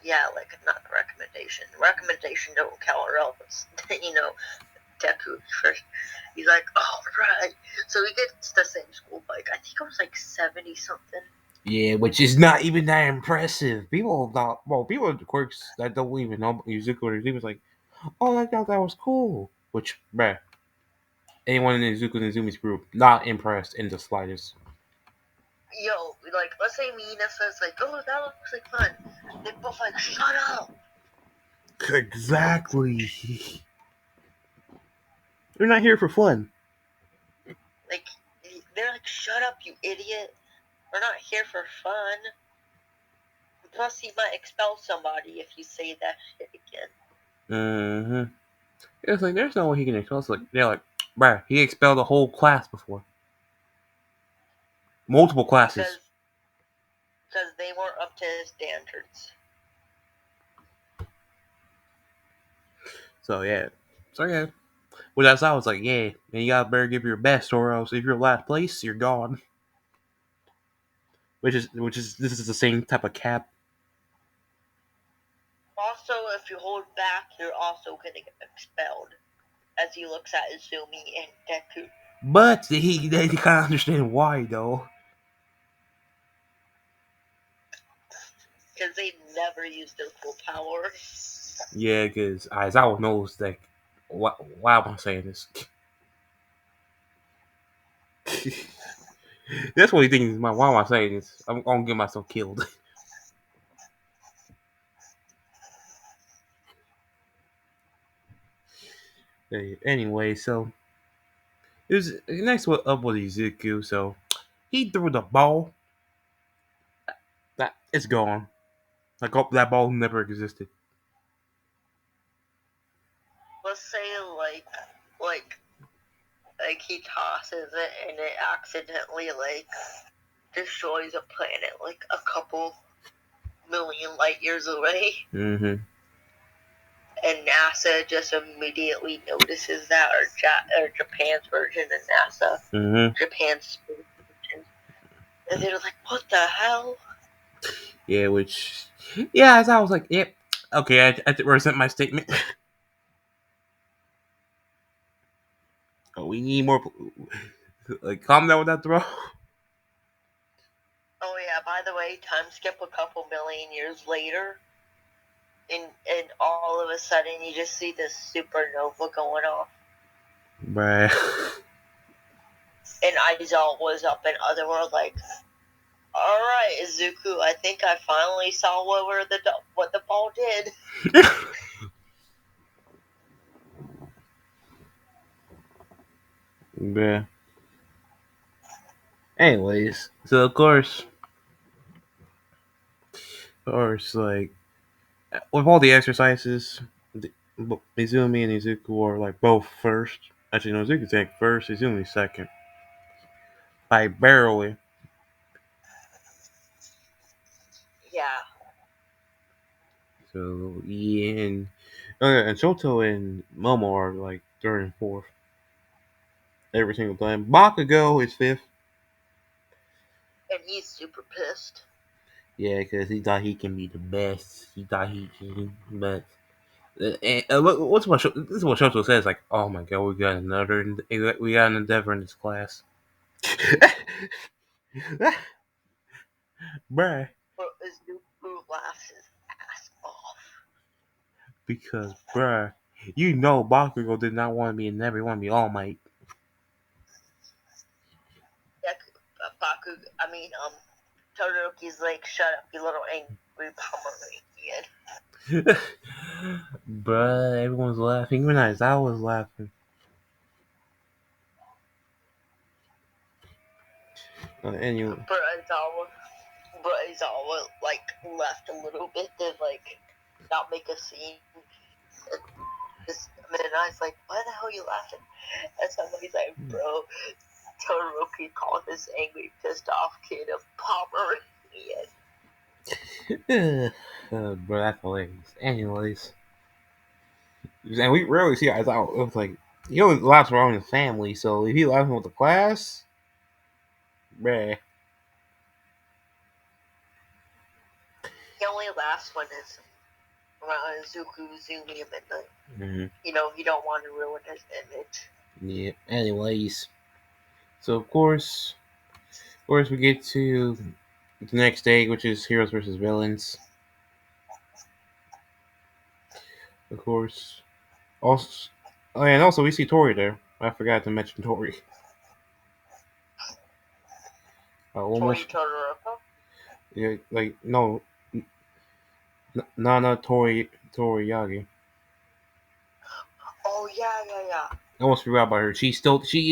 yeah, like not the recommendation. Recommendation don't count or else, Deku first. He's like, oh, right. So he gets the same school bike. I think it was like 70 something. Yeah, which is not even that impressive. People with the quirks that don't even know Izuku or Izumi was like, oh, I thought that was cool. Which, bruh, anyone in Izuku and Izumi's group not impressed in the slightest. like, let's say Mina says, like, oh, that looks like fun. They both like, shut up. Exactly. You're not here for fun. Like, they're like, shut up, you idiot. We're not here for fun. Plus, he might expel somebody if you say that shit again. Mm-hmm. It's like there's no way he can expel us. Like they're like, bruh, he expelled a whole class before, multiple classes. Because they weren't up to his standards. So yeah, so yeah. Well, that's I was like, yeah, and you gotta better give your best, or else if you're last place, you're gone. Which is this is the same type of cap. Also, if you hold back, you're also gonna get expelled. As he looks at Izumi and Deku. But they kind of understand why though. Because they never used their full power. Yeah, because Aizawa knows like why am I saying this? That's what he thinks. Why am I saying this? I'm gonna get myself killed. Anyway, so it was next up with Izuku. So he threw the ball. That it's gone. Like oh, that ball never existed. Let's say like he tosses it and it accidentally like destroys a planet like a couple million light years away. Mm-hmm. And NASA just immediately notices that, or Japan's version of NASA, Mm-hmm. Japan's version, and they're like, "What the hell?" Yeah, which yeah, as I was like, yep. Okay, I resent my statement. Oh, we need more. Like, calm down with that throw. Oh yeah, by the way, time skip a couple million years later, and all of a sudden you just see this supernova going off, Bruh. and Aizawa was up in Otherworld like, "All right, Izuku, I think I finally saw what the ball did." Bruh. Anyways, so of course, like with all the exercises, Izumi and Izuku are like both first. Actually, no, Izuku's like first, Izumi second by barely. Yeah, So yeah, and Shoto and Momo are like third and fourth every single time. Bakugo is fifth. and he's super pissed. Yeah, because he thought he can be the best. He thought he can, but this is what Shoto says. Like, oh my god, we got an endeavor in this class, bruh. But Izuku laughs his ass off. Because bruh, you know Bakugo did not want to be in every want to be All Might. Baku, Todoroki's like, "Shut up, you little angry Pomeranian." Bruh, everyone's laughing. Even I was laughing. Anyway, But Aizawa like left a little bit to like not make a scene. And just and I was like, "Why the hell are you laughing?" And somebody's like, "Bro, Todoroki called this angry, pissed off kid a Pomeranian." bro, that's hilarious. Anyways, and we rarely see Aizawa. It was like he only laughs around his family, so if he laughs with the class, bruh. He only laughs when it's around Zuku, Zumi, and Midnight. Mm-hmm. You don't want to ruin his image. Yeah. Anyways, so of course, we get to the next day, which is heroes versus villains. Of course, also, oh, and also we see Tori there. I forgot to mention Tori. Tori Almost. Todoroki. Yeah, like no, Nana Toriyagi. Oh yeah, yeah, yeah. I almost forgot about her. She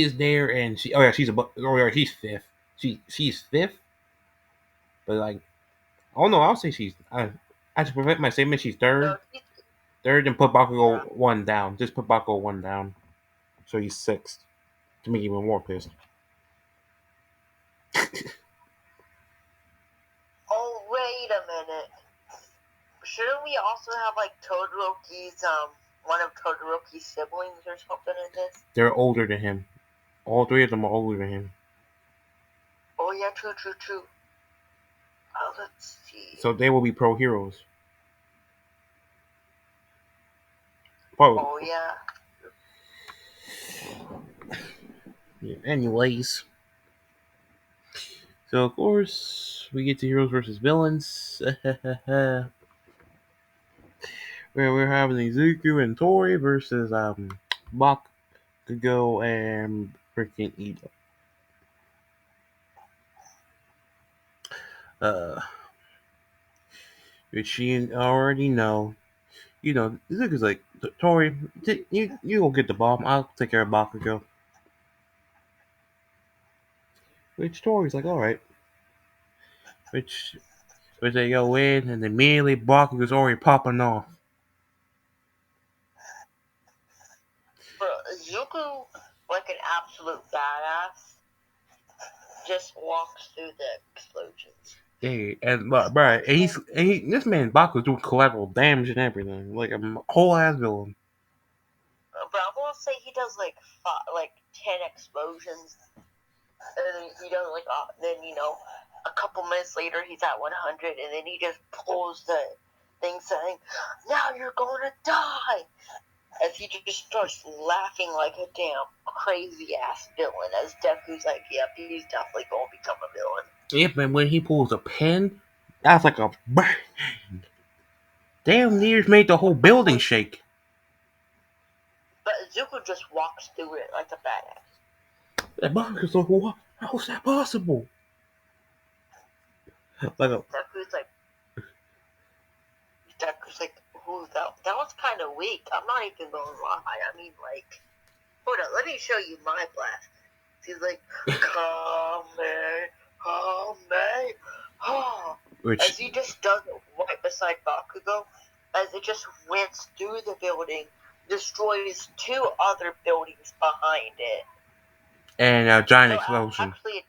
is there, and oh yeah, she's fifth. She's fifth, but like oh no, I'll say I to prevent my statement, she's No, third. she's Third, and put yeah. Bakugo one down. Just put Bakugo one down, so he's sixth. To make you even more pissed. Oh wait a minute. Shouldn't we also have like Todoroki's one of Todoroki's siblings or something in this? They're older than him. All three of them are older than him, Oh yeah, true, true, true. Let's see. so they will be pro heroes. Probably. Oh yeah. Yeah. Anyways, so of course we get to heroes versus villains. Where we're having Izuku and Tori versus Bakugo and freaking Ida. Uh, which you already know. You know, Izuku's like, Tori, you go get the bomb. I'll take care of Bakugo. Which Tori's like, all right. Which they go in, and immediately Bakugo's already popping off. Bro, Zuko, like an absolute badass, just walks through the explosions. Yeah, and but this man Bakugo's doing collateral damage and everything, like a whole ass villain. But I want to say he does like 10 explosions, and then he does like then a couple minutes later he's at 100, and then he just pulls the thing saying, "Now you're going to die." As he just starts laughing like a damn crazy ass villain, as Deku's like, "Yep, he's definitely going to become a villain." Yep, and when he pulls a pin, that's like a bang. Damn near made the whole building shake. But Zuko just walks through it like a badass. And Bakugo's like, what? How's that possible? Like a Deku's like, "Ooh, that was kind of weak. I'm not even going to lie. I mean, like, hold on, let me show you my blast." He's like, "Kame, Kame, oh," as which he just does it right beside Bakugo, as it just wins through the building, destroys two other buildings behind it. and a giant No, explosion. actually,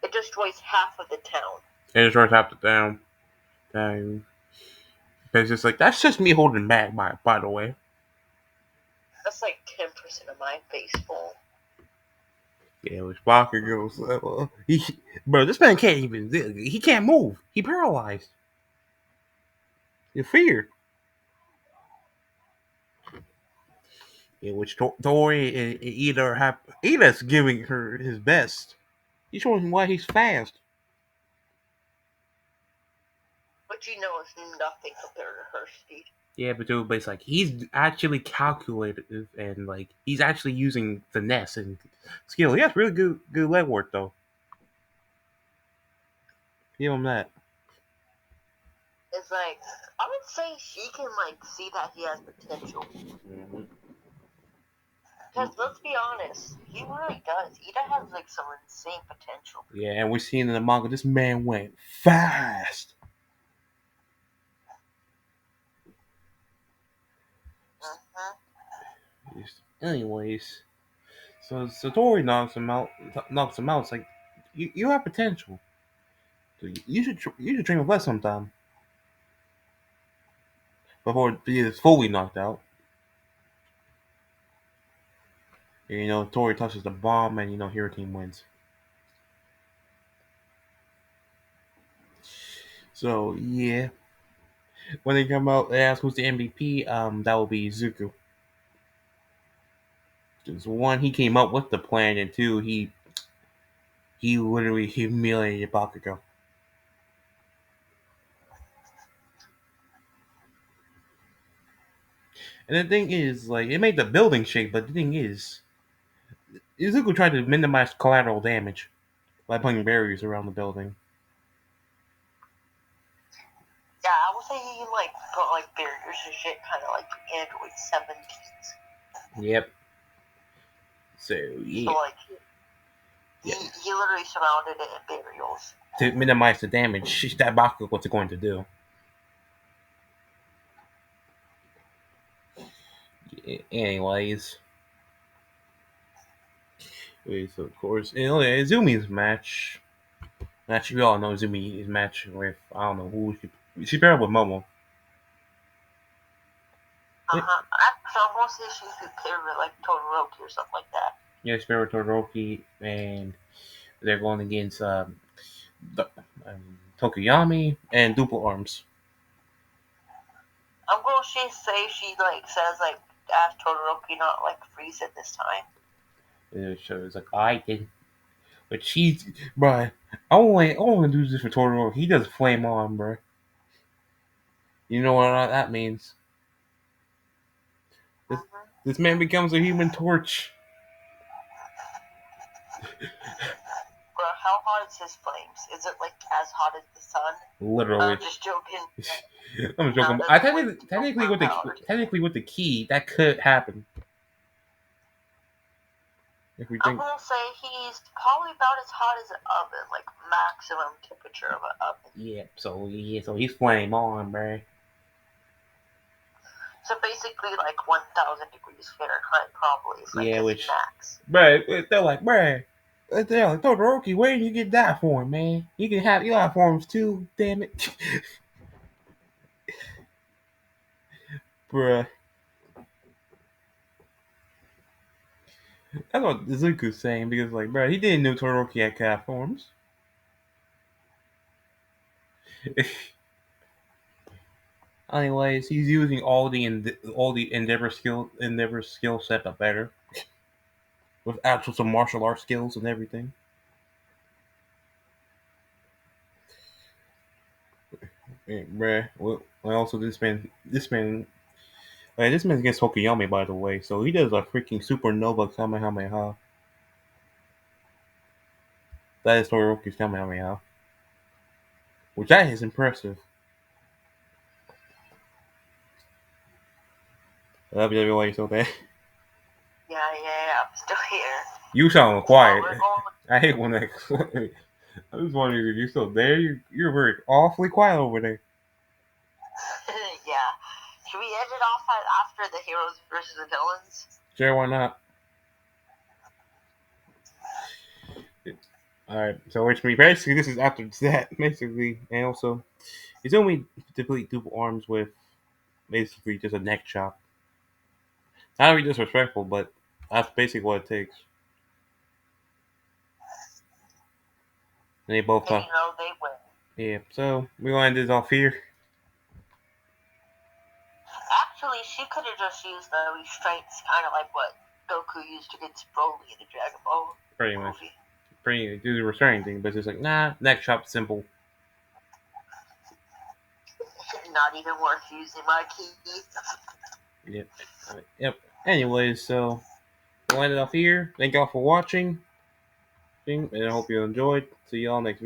it destroys half of the town. And it's right after down. Down. It's just like that's just me holding back. By the way, That's like 10% of my baseball. yeah, which Bakugo's bro, this man can't even he can't move. He paralyzed. In fear. In which Tori and Ida's giving her his best. He's showing him why he's fast. But it's nothing compared to her speed. Yeah, but it's like he's actually calculated and like he's actually using finesse and skill. He has really good leg work though. Give him that. It's like, I would say she can, like, see that he has potential. Mhm. Because let's be honest, he really does. Ida has, like, some insane potential. Yeah, and we're seeing in the manga this man went fast. Mm-hmm. Anyways, so Satori knocks him out. Knocks him out. It's like you have potential. So you should train with us sometime before he is fully knocked out. And, Tori touches the bomb, and Hero Team wins. So yeah, when they come out, they ask who's the MVP. That will be Zuko. Because one, he came up with the plan, and two, he literally humiliated Bakugo. And the thing is, like, it made the building shake, but the thing is, Izuku tried to minimize collateral damage. by putting barriers around the building. Yeah, I would say he like put like barriers and shit, kind of like Android 17s. Yep. So So yeah, like yeah. he literally surrounded it in barriers. To minimize the damage that Baku was going to do. Anyways, so of course, Izumi's match. Actually, we all know Izumi's match with I don't know who she paired with Momo. Actually, I'm gonna say she's paired with like Todoroki or something like that. Yeah, she paired with Todoroki, and they're going against the, Tokuyami and Duple Arms. I'm gonna say she like says like ask Todoroki not like freeze it this time. And it shows like I did, but she's, bruh. I want to do this for Todoroki. He does flame on, bruh. You know what that means? This Mm-hmm. this man becomes a human torch. Bro, how hot is his flames? Is it like as hot as the sun? Literally. I'm just joking. I'm Now joking. that I the wind overpowered. technically with the key that could happen if we I'm think. gonna say he's probably about as hot as an oven, like maximum temperature of an oven. So he's flame on, bruh. So basically, like 1,000 degrees Fahrenheit probably is like Yeah, his which, max. they're like, bruh. They're like, Todoroki, where did you get that form, man? You have forms too, damn it, bruh. That's what Zuku's saying because, like, bruh, he didn't know Todoroki had cat forms. Anyways, he's using all the Endeavor skill set, but better with actual some martial arts skills and everything. Yeah, bruh. Well, also this man's against Tokuyami, by the way. So he does a freaking supernova Kamehameha. That is Todoroki's Kamehameha, which that is impressive. I love you, everybody, so bad. Yeah, I'm still here. You sound Well, quiet. we're going. I hate when that. I was wondering if you're still there. You're very awfully quiet over there. Yeah. Should we end it off after the heroes versus the villains? Sure, why not? Alright, so which means basically this is after that, basically, and also he's only complete double arms with basically just a neck chop. Not to be disrespectful, but that's basically what it takes. And they both And talk. they win. Yeah, so we're gonna end this off here. Actually, she could have just used the restraints, kind of like what Goku used against Broly in the Dragon Ball Pretty much. movie. Do the restraining thing, but it's just like, nah, neck chop, simple. Not even worth using my key. Yep. Yep. Anyways, so we'll end it off here. Thank y'all for watching, and I hope you enjoyed. See y'all next video.